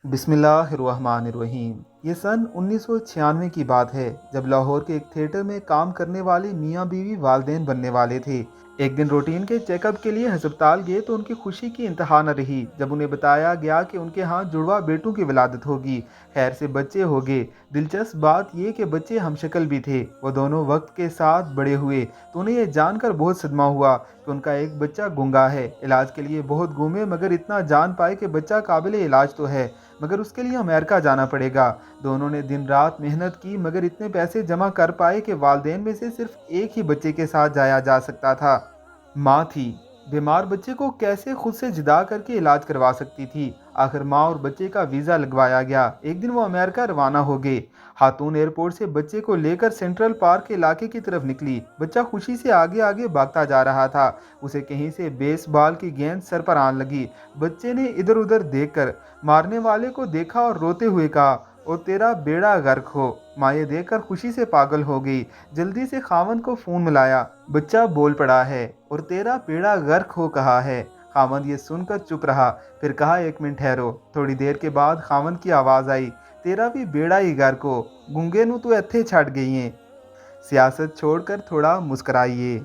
बिस्मिल्लाहिर्रहमानिर्रहीम। ये सन 1996 की बात है, जब लाहौर के एक थिएटर में काम करने वाले मियाँ बीवी वालिदैन बनने वाले थे। एक दिन रूटीन के चेकअप के लिए हस्पताल गए तो उनकी खुशी की इंतहा न रही जब उन्हें बताया गया कि उनके यहाँ जुड़वा बेटों की विलादत होगी। खैर से बच्चे हो गए। दिलचस्प बात ये कि बच्चे हमशक्ल भी थे। वो दोनों वक्त के साथ बड़े हुए तो उन्हें यह जानकर बहुत सदमा हुआ कि उनका एक बच्चा गूंगा है। इलाज के लिए बहुत घूमे मगर इतना जान पाए कि बच्चा काबिल इलाज तो है, मगर उसके लिए अमेरिका जाना पड़ेगा। दोनों ने दिन रात मेहनत की मगर इतने पैसे जमा कर पाए कि वालदेन में से सिर्फ एक ही बच्चे के साथ जाया जा सकता था। माँ थी। बीमार बच्चे को कैसे खुद से जुदा करके इलाज करवा सकती थी। आखिर माँ और बच्चे का वीज़ा लगवाया गया। एक दिन वो अमेरिका रवाना हो गए। खातून एयरपोर्ट से बच्चे को लेकर सेंट्रल पार्क के इलाके की तरफ निकली। बच्चा खुशी से आगे आगे भागता जा रहा था। उसे कहीं से बेसबॉल की गेंद सर पर आने लगी। बच्चे ने इधर उधर देखकर मारने वाले को देखा और रोते हुए कहा, ओ तेरा बेड़ा गर्क हो। माँ ये देखकर खुशी से पागल हो गई। जल्दी से खामन को फोन मिलाया। बच्चा बोल पड़ा है, और तेरा बेड़ा गर्क हो कहा है। खामन ये सुनकर चुप रहा, फिर कहा, एक मिनट ठहरो। थोड़ी देर के बाद खामन की आवाज़ आई, तेरा भी बेड़ा ही गर्क हो, गूंगे नू तू इत्थे छड़ गई है। सियासत छोड़कर थोड़ा मुस्कराइए।